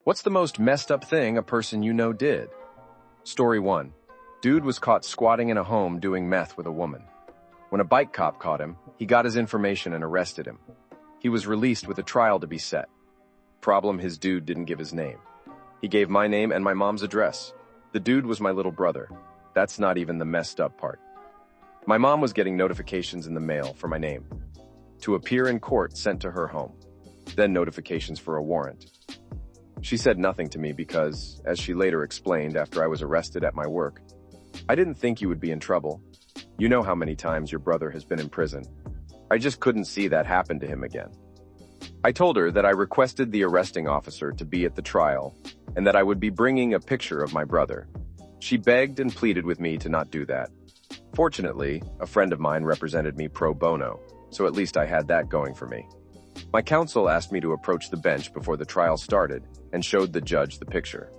What's the most messed up thing a person you know did? Story 1. Dude was caught squatting in a home doing meth with a woman. When a bike cop caught him, he got his information and arrested him. He was released with a trial to be set. Problem, his dude didn't give his name. He gave my name and my mom's address. The dude was my little brother. That's not even the messed up part. My mom was getting notifications in the mail for my name to appear in court sent to her home, then notifications for a warrant. She said nothing to me because, as she later explained after I was arrested at my work, I didn't think you would be in trouble. You know how many times your brother has been in prison. I just couldn't see that happen to him again. I told her that I requested the arresting officer to be at the trial and that I would be bringing a picture of my brother. She begged and pleaded with me to not do that. Fortunately, a friend of mine represented me pro bono, so at least I had that going for me. My counsel asked me to approach the bench before the trial started and showed the judge the picture.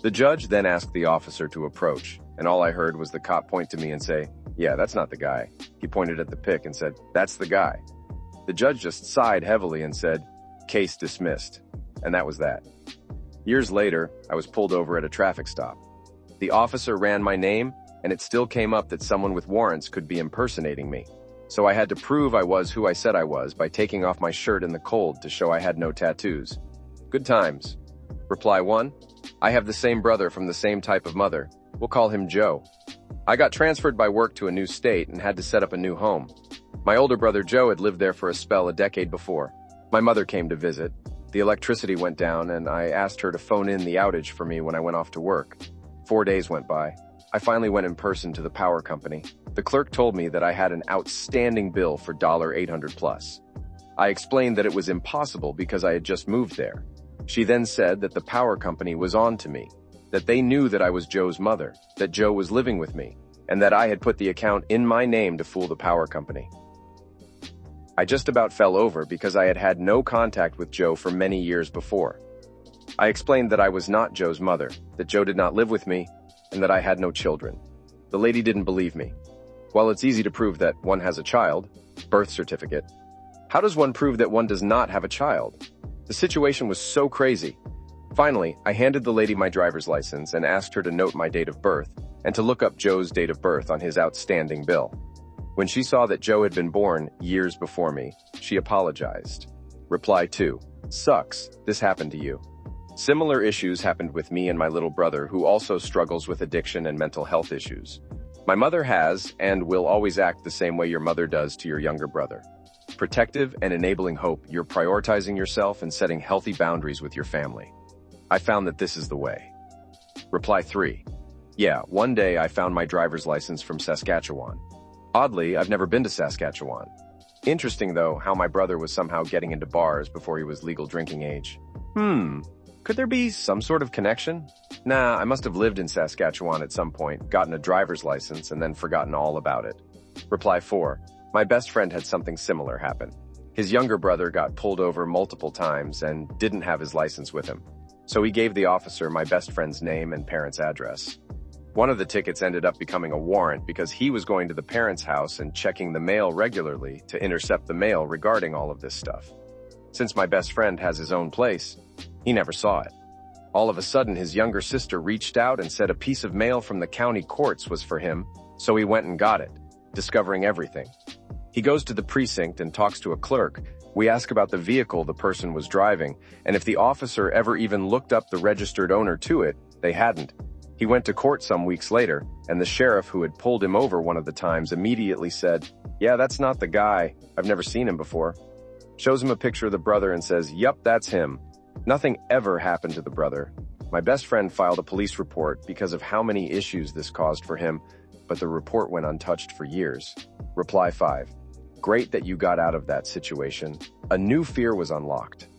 The judge then asked the officer to approach, and all I heard was the cop point to me and say, "Yeah, that's not the guy." He pointed at the pic and said, "That's the guy." The judge just sighed heavily and said, "Case dismissed." And that was that. Years later, I was pulled over at a traffic stop. The officer ran my name, and it still came up that someone with warrants could be impersonating me. So I had to prove I was who I said I was by taking off my shirt in the cold to show I had no tattoos. Good times. Reply 1. I have the same brother from the same type of mother. We'll call him Joe. I got transferred by work to a new state and had to set up a new home. My older brother Joe had lived there for a spell a decade before. My mother came to visit. The electricity went down and I asked her to phone in the outage for me when I went off to work. 4 days went by. I finally went in person to the power company. The clerk told me that I had an outstanding bill for $800 plus. I explained that it was impossible because I had just moved there. She then said that the power company was on to me, that they knew that I was Joe's mother, that Joe was living with me, and that I had put the account in my name to fool the power company. I just about fell over because I had had no contact with Joe for many years before. I explained that I was not Joe's mother, that Joe did not live with me, and that I had no children. The lady didn't believe me. While it's easy to prove that one has a child, birth certificate, how does one prove that one does not have a child? The situation was so crazy. Finally, I handed the lady my driver's license and asked her to note my date of birth and to look up Joe's date of birth on his outstanding bill. When she saw that Joe had been born years before me, she apologized. Reply 2. Sucks. This happened to you. Similar issues happened with me and my little brother, who also struggles with addiction and mental health issues. My mother has and will always act the same way your mother does to your younger brother. Protective and enabling hope, you're prioritizing yourself and setting healthy boundaries with your family. I found that this is the way. Reply 3. Yeah, one day I found my driver's license from Saskatchewan. Oddly, I've never been to Saskatchewan. Interesting, though, how my brother was somehow getting into bars before he was legal drinking age. Could there be some sort of connection? Nah, I must have lived in Saskatchewan at some point, gotten a driver's license, and then forgotten all about it. Reply 4. My best friend had something similar happen. His younger brother got pulled over multiple times and didn't have his license with him. So he gave the officer my best friend's name and parents' address. One of the tickets ended up becoming a warrant because he was going to the parents' house and checking the mail regularly to intercept the mail regarding all of this stuff. Since my best friend has his own place, he never saw it. All of a sudden, his younger sister reached out and said a piece of mail from the county courts was for him, so he went and got it, discovering everything. He goes to the precinct and talks to a clerk. We ask about the vehicle the person was driving, and if the officer ever even looked up the registered owner to it, they hadn't. He went to court some weeks later, and the sheriff who had pulled him over one of the times immediately said, "Yeah, that's not the guy. I've never seen him before." Shows him a picture of the brother and says, "Yup, that's him." Nothing ever happened to the brother. My best friend filed a police report because of how many issues this caused for him, but the report went untouched for years. Reply 5. Great that you got out of that situation. A new fear was unlocked.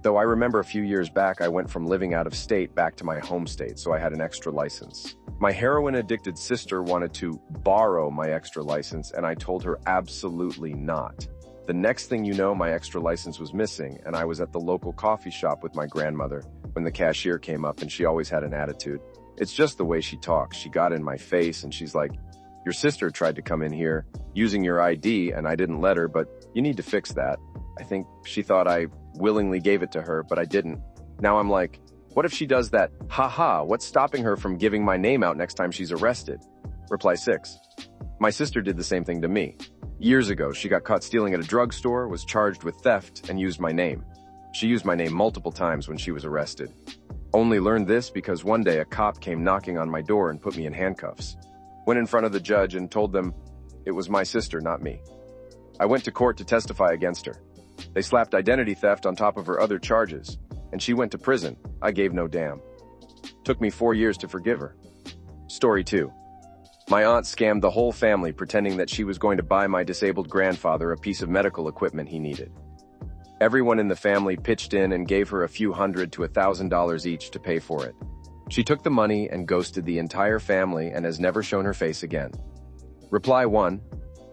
Though I remember a few years back I went from living out of state back to my home state, so I had an extra license. My heroin-addicted sister wanted to borrow my extra license, and I told her absolutely not. The next thing you know, my extra license was missing, and I was at the local coffee shop with my grandmother when the cashier came up, and she always had an attitude. It's just the way she talks. She got in my face, and she's like, "Your sister tried to come in here using your ID, and I didn't let her, but you need to fix that." I think she thought I willingly gave it to her, but I didn't. Now I'm like, What if she does that? Haha, what's stopping her from giving my name out next time she's arrested? Reply 6. My sister did the same thing to me. Years ago, she got caught stealing at a drugstore, was charged with theft, and used my name. She used my name multiple times when she was arrested. Only learned this because one day a cop came knocking on my door and put me in handcuffs. Went in front of the judge and told them it was my sister, not me. I went to court to testify against her. They slapped identity theft on top of her other charges, and she went to prison. I gave no damn. Took me 4 years to forgive her. Story 2. My aunt scammed the whole family pretending that she was going to buy my disabled grandfather a piece of medical equipment he needed. Everyone in the family pitched in and gave her a few $100 to $1,000 each to pay for it. She took the money and ghosted the entire family and has never shown her face again. Reply 1.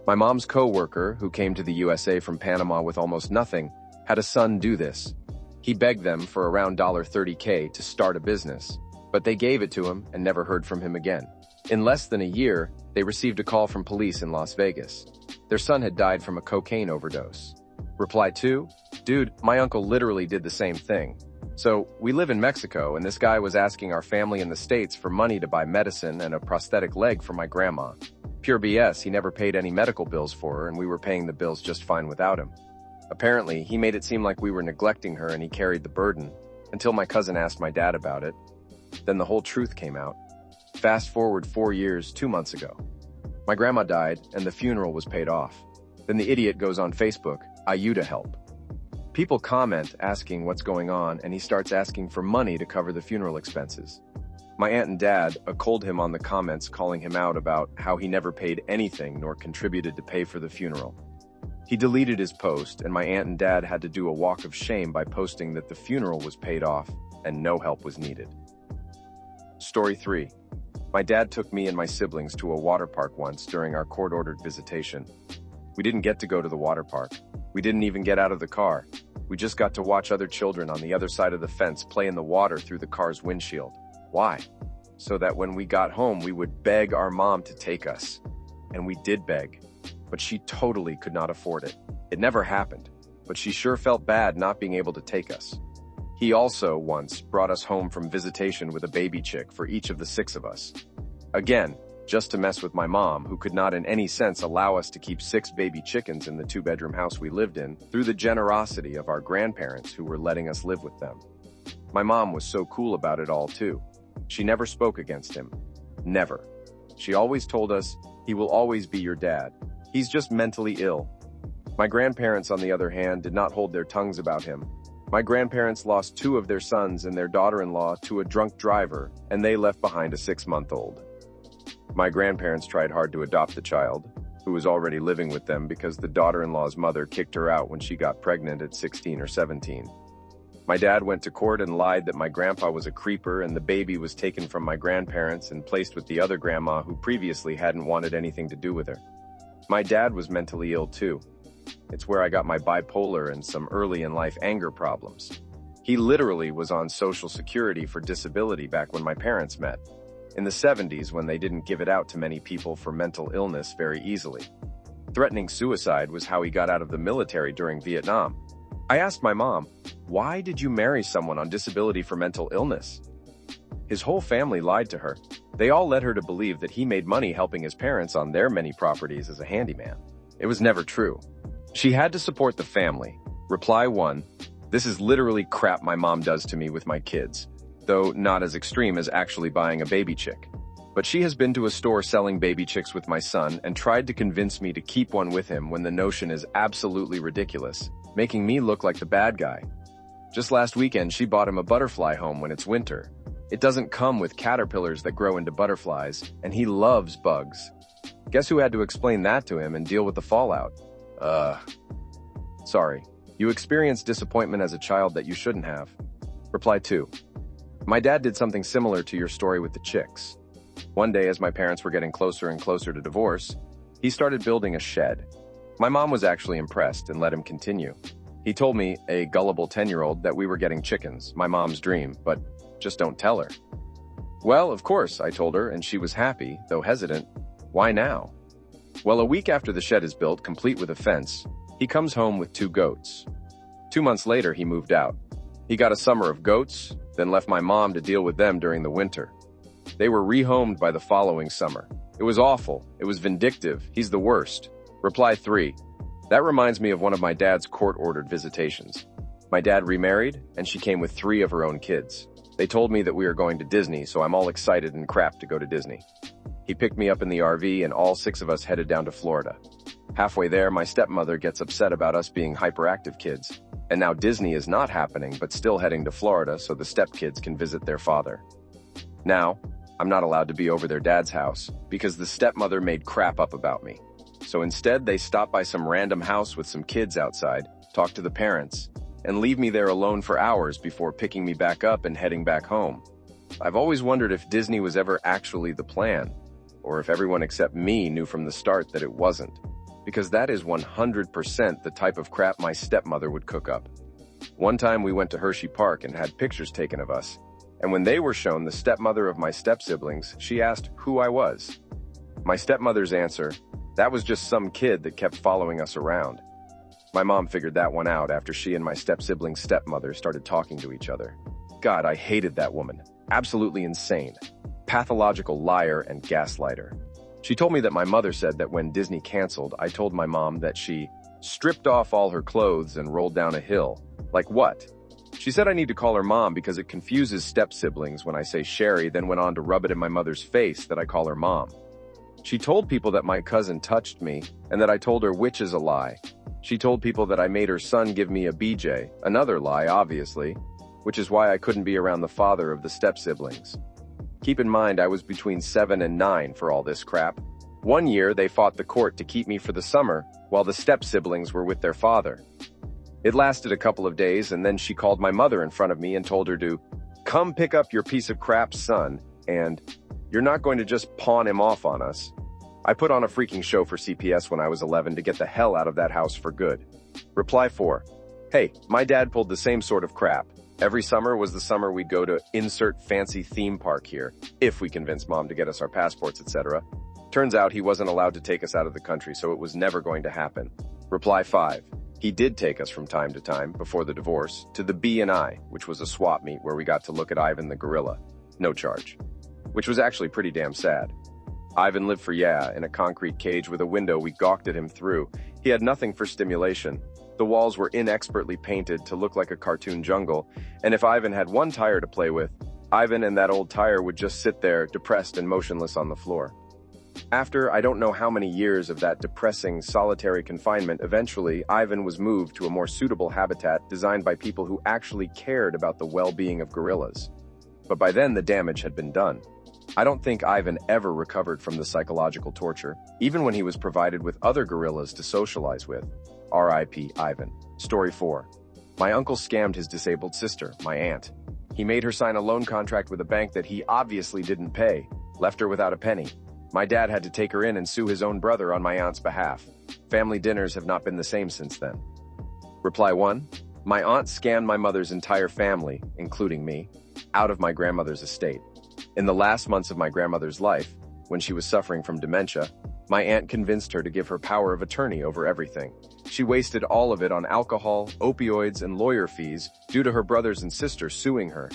My mom's co-worker, who came to the USA from Panama with almost nothing, had a son do this. He begged them for around $30K to start a business, but they gave it to him and never heard from him again. In less than a year, they received a call from police in Las Vegas. Their son had died from a cocaine overdose. Reply 2. Dude, my uncle literally did the same thing. So, we live in Mexico, and this guy was asking our family in the States for money to buy medicine and a prosthetic leg for my grandma. Pure BS, he never paid any medical bills for her, and we were paying the bills just fine without him. Apparently, he made it seem like we were neglecting her and he carried the burden, until my cousin asked my dad about it. Then the whole truth came out. Fast forward 4 years, 2 months ago. My grandma died, and the funeral was paid off. Then the idiot goes on Facebook, "IU to help." People comment asking what's going on, and he starts asking for money to cover the funeral expenses. My aunt and dad called him on the comments, calling him out about how he never paid anything nor contributed to pay for the funeral. He deleted his post, and my aunt and dad had to do a walk of shame by posting that the funeral was paid off and no help was needed. Story 3. My dad took me and my siblings to a water park once during our court-ordered visitation. We didn't get to go to the water park. We didn't even get out of the car. We just got to watch other children on the other side of the fence play in the water through the car's windshield. Why? So that when we got home, we would beg our mom to take us. And we did beg, but she totally could not afford it. It never happened, but she sure felt bad not being able to take us. He also once brought us home from visitation with a baby chick for each of the 6 of us. Again, just to mess with my mom, who could not in any sense allow us to keep 6 baby chickens in the 2-bedroom house we lived in, through the generosity of our grandparents who were letting us live with them. My mom was so cool about it all too. She never spoke against him. Never. She always told us, he will always be your dad. He's just mentally ill. My grandparents, on the other hand, did not hold their tongues about him. My grandparents lost 2 of their sons and their daughter-in-law to a drunk driver, and they left behind a 6-month-old. My grandparents tried hard to adopt the child, who was already living with them because the daughter-in-law's mother kicked her out when she got pregnant at 16 or 17. My dad went to court and lied that my grandpa was a creeper and the baby was taken from my grandparents and placed with the other grandma who previously hadn't wanted anything to do with her. My dad was mentally ill too. It's where I got my bipolar and some early-in-life anger problems. He literally was on Social Security for disability back when my parents met. In the 70s, when they didn't give it out to many people for mental illness very easily. Threatening suicide was how he got out of the military during Vietnam. I asked my mom, "Why did you marry someone on disability for mental illness?" His whole family lied to her. They all led her to believe that he made money helping his parents on their many properties as a handyman. It was never true. She had to support the family. Reply 1. This is literally crap my mom does to me with my kids. Though not as extreme as actually buying a baby chick. But she has been to a store selling baby chicks with my son and tried to convince me to keep one with him when the notion is absolutely ridiculous, making me look like the bad guy. Just last weekend, she bought him a butterfly home when it's winter. It doesn't come with caterpillars that grow into butterflies, and he loves bugs. Guess who had to explain that to him and deal with the fallout? Sorry. You experienced disappointment as a child that you shouldn't have. Reply 2. My dad did something similar to your story with the chicks. One day, as my parents were getting closer and closer to divorce, he started building a shed. My mom was actually impressed and let him continue. He told me, a gullible 10-year-old, that we were getting chickens, my mom's dream, but just don't tell her. Well, of course, I told her, and she was happy, though hesitant. Why now? Well, a week after the shed is built, complete with a fence, he comes home with 2 goats. 2 months later, he moved out. He got a summer of goats, then left my mom to deal with them during the winter. They were rehomed by the following summer. It was awful. It was vindictive. He's the worst. Reply 3. That reminds me of one of my dad's court-ordered visitations. My dad remarried, and she came with 3 of her own kids. They told me that we are going to Disney, so I'm all excited and crap to go to Disney. He picked me up in the RV, and all 6 of us headed down to Florida. Halfway there, my stepmother gets upset about us being hyperactive kids. And now Disney is not happening, but still heading to Florida so the stepkids can visit their father. Now, I'm not allowed to be over their dad's house because the stepmother made crap up about me. So instead, they stop by some random house with some kids outside, talk to the parents, and leave me there alone for hours before picking me back up and heading back home. I've always wondered if Disney was ever actually the plan, or if everyone except me knew from the start that it wasn't. Because that is 100% the type of crap my stepmother would cook up. One time we went to Hershey Park and had pictures taken of us, and when they were shown the stepmother of my step-siblings, she asked who I was. My stepmother's answer, that was just some kid that kept following us around. My mom figured that one out after she and my step-sibling's stepmother started talking to each other. God, I hated that woman. Absolutely insane. Pathological liar and gaslighter. She told me that my mother said that when Disney canceled, I told my mom that she stripped off all her clothes and rolled down a hill. Like what? She said I need to call her mom because it confuses step-siblings when I say Sherry, then went on to rub it in my mother's face that I call her mom. She told people that my cousin touched me and that I told her which is a lie. She told people that I made her son give me a BJ, another lie, obviously, which is why I couldn't be around the father of the step-siblings. Keep in mind I was between 7 and 9 for all this crap. One year they fought the court to keep me for the summer while the step-siblings were with their father. It lasted a couple of days and then she called my mother in front of me and told her to come pick up your piece of crap son and you're not going to just pawn him off on us. I put on a freaking show for CPS when I was 11 to get the hell out of that house for good. Reply 4. Hey, my dad pulled the same sort of crap. Every summer was the summer we'd go to insert fancy theme park here, if we convinced mom to get us our passports, etc. Turns out he wasn't allowed to take us out of the country, so it was never going to happen. Reply 5. He did take us from time to time, before the divorce, to the B&I, which was a swap meet where we got to look at Ivan the gorilla. No charge. Which was actually pretty damn sad. Ivan lived in a concrete cage with a window we gawked at him through. He had nothing for stimulation. The walls were inexpertly painted to look like a cartoon jungle, and if Ivan had one tire to play with, Ivan and that old tire would just sit there, depressed and motionless on the floor. After I don't know how many years of that depressing, solitary confinement, eventually Ivan was moved to a more suitable habitat designed by people who actually cared about the well-being of gorillas. But by then the damage had been done. I don't think Ivan ever recovered from the psychological torture, even when he was provided with other gorillas to socialize with. R.I.P. Ivan. Story 4. My uncle scammed his disabled sister, my aunt. He made her sign a loan contract with a bank that he obviously didn't pay, left her without a penny. My dad had to take her in and sue his own brother on my aunt's behalf. Family dinners have not been the same since then. Reply 1. My aunt scammed my mother's entire family, including me, out of my grandmother's estate. In the last months of my grandmother's life, when she was suffering from dementia, my aunt convinced her to give her power of attorney over everything. She wasted all of it on alcohol, opioids, and lawyer fees due to her brothers and sisters suing her.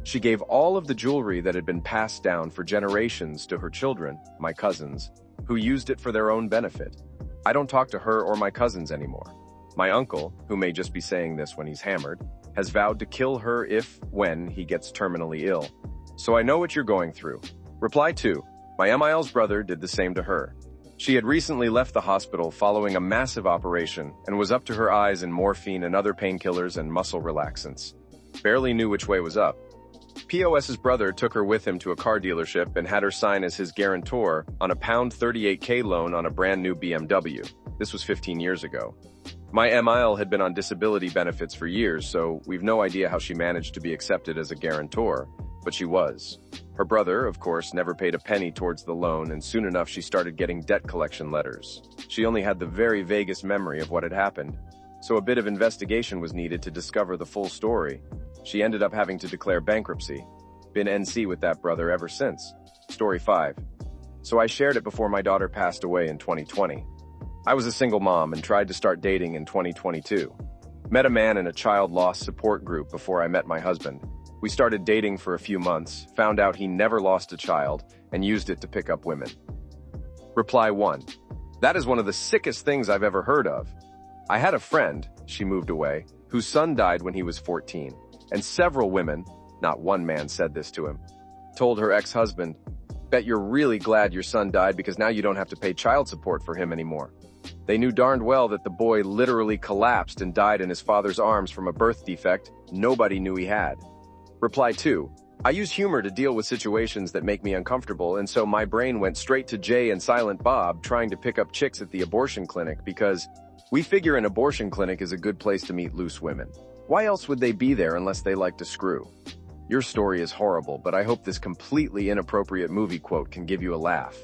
She gave all of the jewelry that had been passed down for generations to her children, my cousins, who used it for their own benefit. I don't talk to her or my cousins anymore. My uncle, who may just be saying this when he's hammered, has vowed to kill her when he gets terminally ill. So I know what you're going through. Reply 2. My Emil's brother did the same to her. She had recently left the hospital following a massive operation and was up to her eyes in morphine and other painkillers and muscle relaxants. Barely knew which way was up. POS's brother took her with him to a car dealership and had her sign as his guarantor on a £38K loan on a brand new BMW. This was 15 years ago. My Emil had been on disability benefits for years, so we've no idea how she managed to be accepted as a guarantor, but she was. Her brother, of course, never paid a penny towards the loan, and soon enough she started getting debt collection letters. She only had the very vaguest memory of what had happened, so a bit of investigation was needed to discover the full story. She ended up having to declare bankruptcy. Been NC with that brother ever since. Story 5. So I shared it before my daughter passed away in 2020. I was a single mom and tried to start dating in 2022. Met a man in a child loss support group before I met my husband. We started dating for a few months, found out he never lost a child, and used it to pick up women. Reply 1. That is one of the sickest things I've ever heard of. I had a friend, she moved away, whose son died when he was 14, and several women, not one man said this to him, told her ex-husband, "Bet you're really glad your son died because now you don't have to pay child support for him anymore." They knew darned well that the boy literally collapsed and died in his father's arms from a birth defect nobody knew he had. Reply 2. I use humor to deal with situations that make me uncomfortable, and so my brain went straight to Jay and Silent Bob trying to pick up chicks at the abortion clinic because we figure an abortion clinic is a good place to meet loose women. Why else would they be there unless they like to screw? Your story is horrible, but I hope this completely inappropriate movie quote can give you a laugh.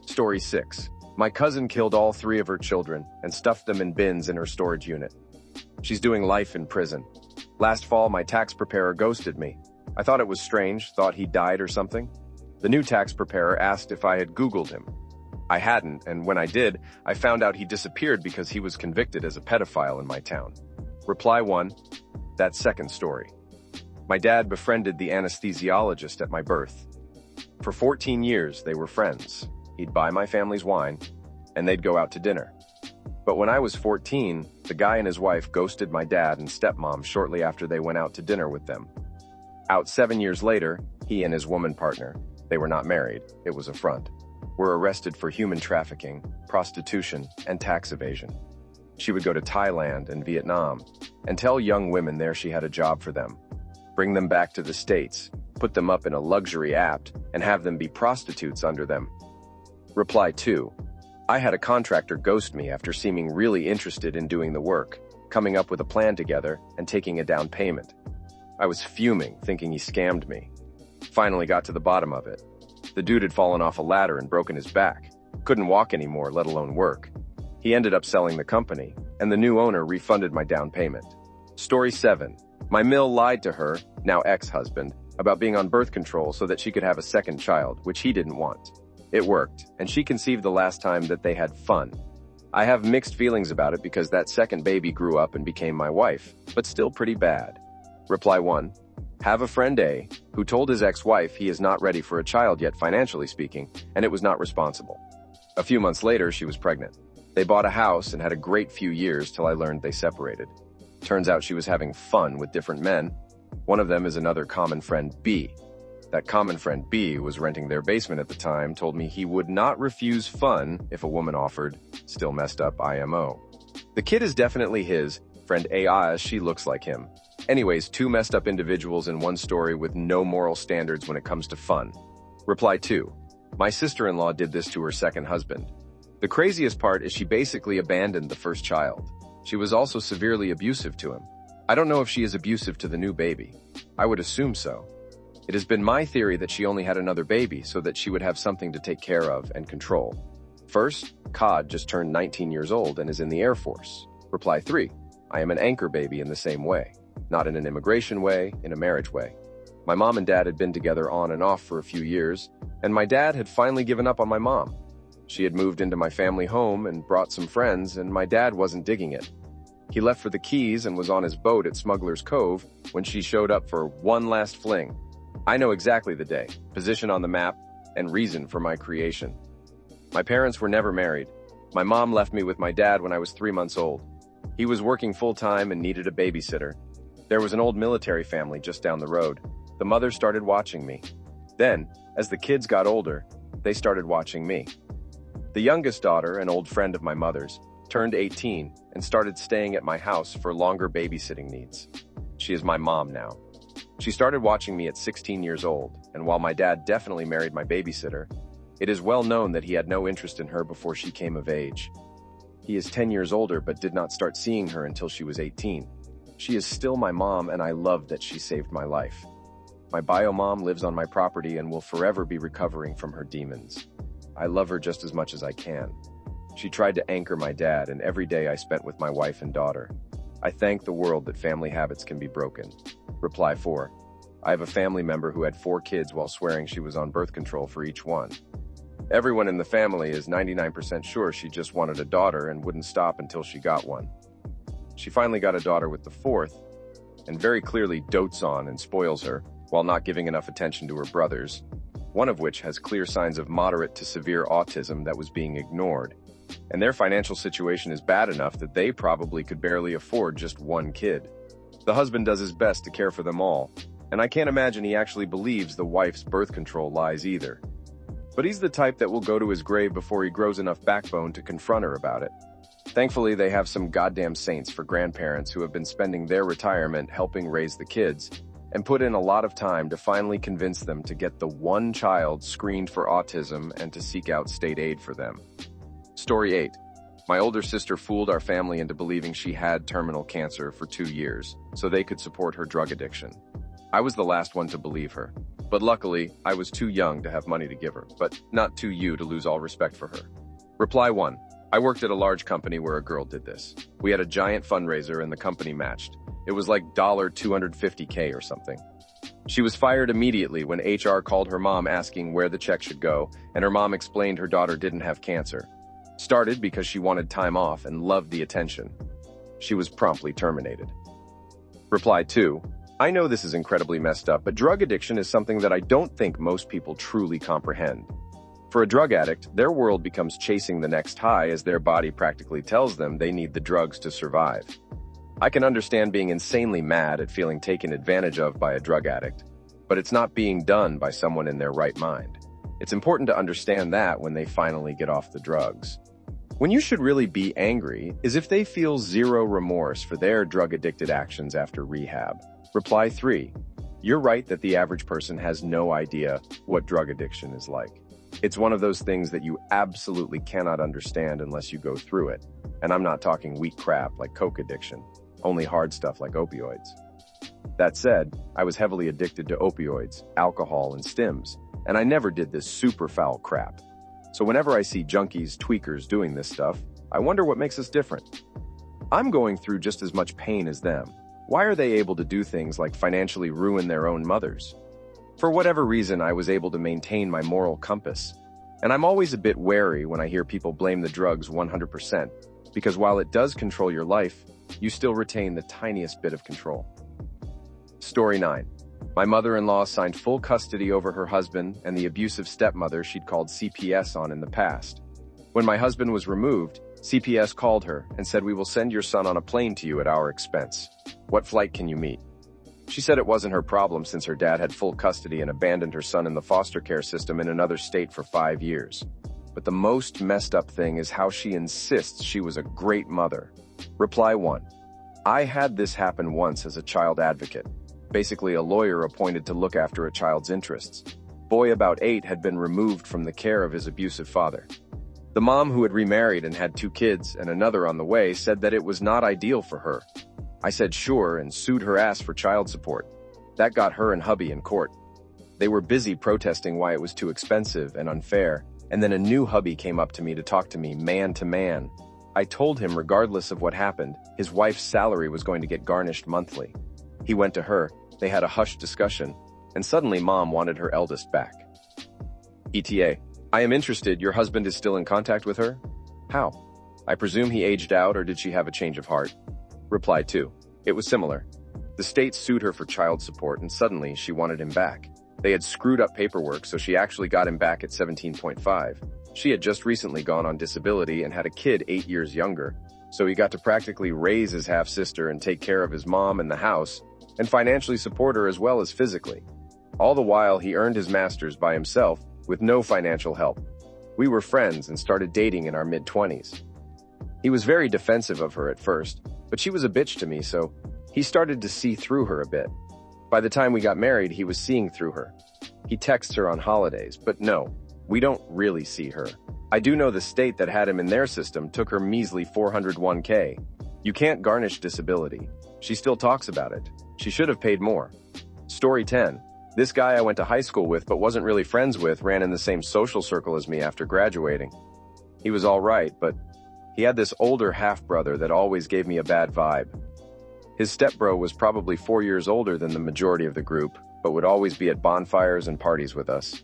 Story 6. My cousin killed all 3 of her children and stuffed them in bins in her storage unit. She's doing life in prison. Last fall, my tax preparer ghosted me. I thought it was strange, thought he died or something. The new tax preparer asked if I had Googled him. I hadn't, and when I did, I found out he disappeared because he was convicted as a pedophile in my town. Reply 1. That second story. My dad befriended the anesthesiologist at my birth. For 14 years, they were friends. He'd buy my family's wine, and they'd go out to dinner. But when I was 14, the guy and his wife ghosted my dad and stepmom shortly after they went out to dinner with them. Out 7 years later, he and his woman partner, they were not married, it was a front, were arrested for human trafficking, prostitution, and tax evasion. She would go to Thailand and Vietnam and tell young women there she had a job for them, bring them back to the States, put them up in a luxury app, and have them be prostitutes under them. Reply 2. I had a contractor ghost me after seeming really interested in doing the work, coming up with a plan together, and taking a down payment. I was fuming, thinking he scammed me. Finally got to the bottom of it. The dude had fallen off a ladder and broken his back. Couldn't walk anymore, let alone work. He ended up selling the company, and the new owner refunded my down payment. Story 7. My mill lied to her, now ex-husband, about being on birth control so that she could have a second child, which he didn't want. It worked, and she conceived the last time that they had fun. I have mixed feelings about it because that second baby grew up and became my wife, but still pretty bad. Reply 1. Have a friend A, who told his ex-wife he is not ready for a child yet financially speaking, and it was not responsible. A few months later, she was pregnant. They bought a house and had a great few years till I learned they separated. Turns out she was having fun with different men. One of them is another common friend B. That common friend B was renting their basement at the time, told me he would not refuse fun if a woman offered, still messed up IMO. The kid is definitely his, friend A, she looks like him. Anyways, 2 messed up individuals in one story with no moral standards when it comes to fun. Reply 2. My sister-in-law did this to her second husband. The craziest part is she basically abandoned the first child. She was also severely abusive to him. I don't know if she is abusive to the new baby. I would assume so. It has been my theory that she only had another baby so that she would have something to take care of and control. First, Cod just turned 19 years old and is in the Air Force. Reply 3. I am an anchor baby in the same way. Not in an immigration way, in a marriage way. My mom and dad had been together on and off for a few years, and my dad had finally given up on my mom. She had moved into my family home and brought some friends, and my dad wasn't digging it. He left for the Keys and was on his boat at Smuggler's Cove when she showed up for one last fling. I know exactly the day, position on the map, and reason for my creation. My parents were never married. My mom left me with my dad when I was 3 months old. He was working full-time and needed a babysitter. There was an old military family just down the road. The mother started watching me. Then, as the kids got older, they started watching me. The youngest daughter, an old friend of my mother's, turned 18 and started staying at my house for longer babysitting needs. She is my mom now. She started watching me at 16 years old, and while my dad definitely married my babysitter, it is well known that he had no interest in her before she came of age. He is 10 years older but did not start seeing her until she was 18. She is still my mom, and I love that she saved my life. My bio mom lives on my property and will forever be recovering from her demons. I love her just as much as I can. She tried to anchor my dad, and every day I spent with my wife and daughter. I thank the world that family habits can be broken. Reply 4. I have a family member who had 4 kids while swearing she was on birth control for each one. Everyone in the family is 99% sure she just wanted a daughter and wouldn't stop until she got one. She finally got a daughter with the 4th, and very clearly dotes on and spoils her, while not giving enough attention to her brothers, one of which has clear signs of moderate to severe autism that was being ignored. And their financial situation is bad enough that they probably could barely afford just one kid. The husband does his best to care for them all, and I can't imagine he actually believes the wife's birth control lies either. But he's the type that will go to his grave before he grows enough backbone to confront her about it. Thankfully, they have some goddamn saints for grandparents who have been spending their retirement helping raise the kids and put in a lot of time to finally convince them to get the one child screened for autism and to seek out state aid for them. Story 8. My older sister fooled our family into believing she had terminal cancer for 2 years so they could support her drug addiction. I was the last one to believe her, but luckily, I was too young to have money to give her, but not too young to lose all respect for her. Reply 1. I worked at a large company where a girl did this. We had a giant fundraiser and the company matched. It was like $250K or something. She was fired immediately when HR called her mom asking where the check should go, and her mom explained her daughter didn't have cancer. Started because she wanted time off and loved the attention. She was promptly terminated. Reply 2. I know this is incredibly messed up, but drug addiction is something that I don't think most people truly comprehend. For a drug addict, their world becomes chasing the next high as their body practically tells them they need the drugs to survive. I can understand being insanely mad at feeling taken advantage of by a drug addict, but it's not being done by someone in their right mind. It's important to understand that when they finally get off the drugs. When you should really be angry is if they feel zero remorse for their drug-addicted actions after rehab. Reply 3. You're right that the average person has no idea what drug addiction is like. It's one of those things that you absolutely cannot understand unless you go through it. And I'm not talking weak crap like coke addiction, only hard stuff like opioids. That said, I was heavily addicted to opioids, alcohol, and stims, and I never did this super foul crap. So whenever I see junkies, tweakers doing this stuff, I wonder what makes us different. I'm going through just as much pain as them. Why are they able to do things like financially ruin their own mothers? For whatever reason, I was able to maintain my moral compass. And I'm always a bit wary when I hear people blame the drugs 100%, because while it does control your life, you still retain the tiniest bit of control. Story 9. My mother-in-law signed full custody over her husband and the abusive stepmother she'd called CPS on in the past. When my husband was removed, CPS called her and said, "We will send your son on a plane to you at our expense. What flight can you meet?" She said it wasn't her problem since her dad had full custody and abandoned her son in the foster care system in another state for 5 years. But the most messed up thing is how she insists she was a great mother. Reply 1. I had this happen once as a child advocate, basically a lawyer appointed to look after a child's interests. Boy about 8 had been removed from the care of his abusive father. The mom, who had remarried and had 2 kids and another on the way, said that it was not ideal for her. I said sure and sued her ass for child support. That got her and hubby in court. They were busy protesting why it was too expensive and unfair, and then a new hubby came up to me to talk to me man to man. I told him regardless of what happened, his wife's salary was going to get garnished monthly. He went to her, they had a hushed discussion, and suddenly mom wanted her eldest back. ETA. I am interested, your husband is still in contact with her? How? I presume he aged out, or did she have a change of heart? Reply 2. It was similar. The state sued her for child support and suddenly she wanted him back. They had screwed up paperwork, so she actually got him back at 17.5. She had just recently gone on disability and had a kid 8 years younger, so he got to practically raise his half-sister and take care of his mom and the house, and financially support her as well as physically. All the while, he earned his master's by himself with no financial help. We were friends and started dating in our mid-20s. He was very defensive of her at first, but she was a bitch to me, so he started to see through her a bit. By the time we got married, he was seeing through her. He texts her on holidays, but no, we don't really see her. I do know the state that had him in their system took her measly $401K. You can't garnish disability. She still talks about it. She should have paid more. Story 10. This guy I went to high school with but wasn't really friends with ran in the same social circle as me after graduating. He was all right, but he had this older half-brother that always gave me a bad vibe. His stepbro was probably 4 years older than the majority of the group, but would always be at bonfires and parties with us.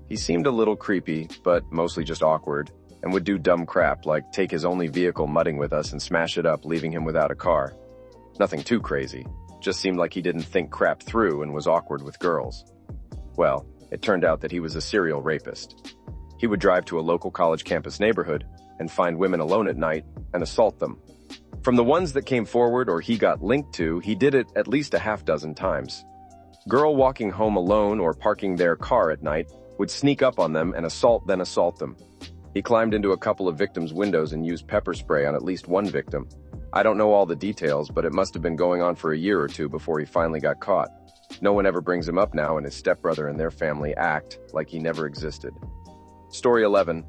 He seemed a little creepy, but mostly just awkward, and would do dumb crap like take his only vehicle mudding with us and smash it up, leaving him without a car. Nothing too crazy. Just seemed like he didn't think crap through and was awkward with girls. Well, it turned out that he was a serial rapist. He would drive to a local college campus neighborhood and find women alone at night and assault them. From the ones that came forward or he got linked to, he did it at least a half dozen times. Girl walking home alone or parking their car at night would sneak up on them and assault them. He climbed into a couple of victims' windows and used pepper spray on at least one victim. I don't know all the details, but it must have been going on for a year or two before he finally got caught. No one ever brings him up now, and his stepbrother and their family act like he never existed. Story 11.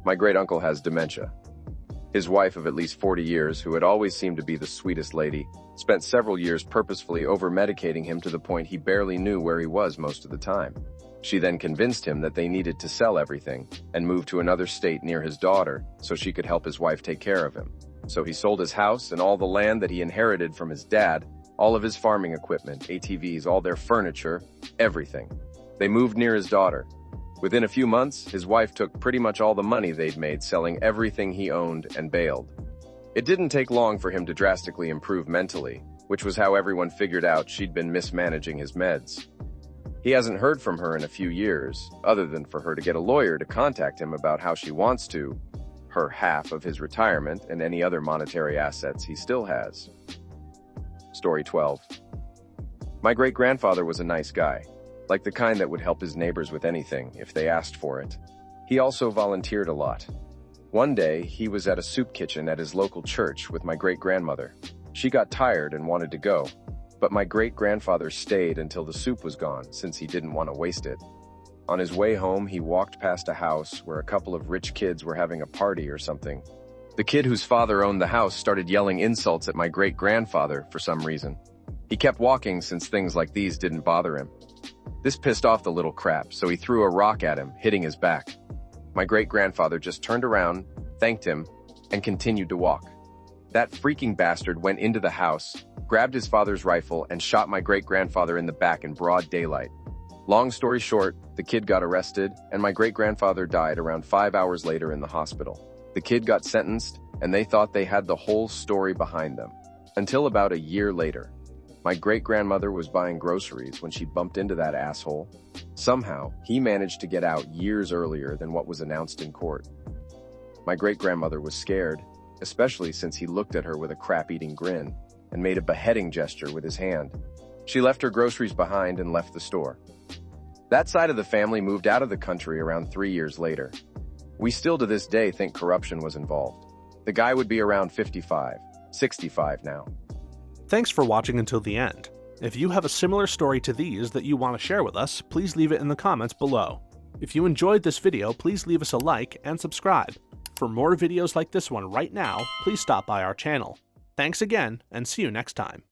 My great-uncle has dementia. His wife of at least 40 years, who had always seemed to be the sweetest lady, spent several years purposefully over-medicating him to the point he barely knew where he was most of the time. She then convinced him that they needed to sell everything and move to another state near his daughter so she could help his wife take care of him. So he sold his house and all the land that he inherited from his dad, all of his farming equipment, ATVs, all their furniture, everything. They moved near his daughter. Within a few months, his wife took pretty much all the money they'd made selling everything he owned and bailed. It didn't take long for him to drastically improve mentally, which was how everyone figured out she'd been mismanaging his meds. He hasn't heard from her in a few years, other than for her to get a lawyer to contact him about how she wants to, her half of his retirement and any other monetary assets he still has. Story 12. My great-grandfather was a nice guy, like the kind that would help his neighbors with anything if they asked for it. He also volunteered a lot. One day, he was at a soup kitchen at his local church with my great-grandmother. She got tired and wanted to go, but my great-grandfather stayed until the soup was gone since he didn't want to waste it. On his way home, he walked past a house where a couple of rich kids were having a party or something. The kid whose father owned the house started yelling insults at my great-grandfather for some reason. He kept walking since things like these didn't bother him. This pissed off the little crap, so he threw a rock at him, hitting his back. My great-grandfather just turned around, thanked him, and continued to walk. That freaking bastard went into the house, grabbed his father's rifle, and shot my great-grandfather in the back in broad daylight. Long story short, the kid got arrested, and my great-grandfather died around 5 hours later in the hospital. The kid got sentenced, and they thought they had the whole story behind them. Until about a year later. My great-grandmother was buying groceries when she bumped into that asshole. Somehow, he managed to get out years earlier than what was announced in court. My great-grandmother was scared, especially since he looked at her with a crap-eating grin and made a beheading gesture with his hand. She left her groceries behind and left the store. That side of the family moved out of the country around 3 years later. We still to this day think corruption was involved. The guy would be around 55, 65 now. Thanks for watching until the end. If you have a similar story to these that you want to share with us, please leave it in the comments below. If you enjoyed this video, please leave us a like and subscribe. For more videos like this one right now, please stop by our channel. Thanks again, and see you next time.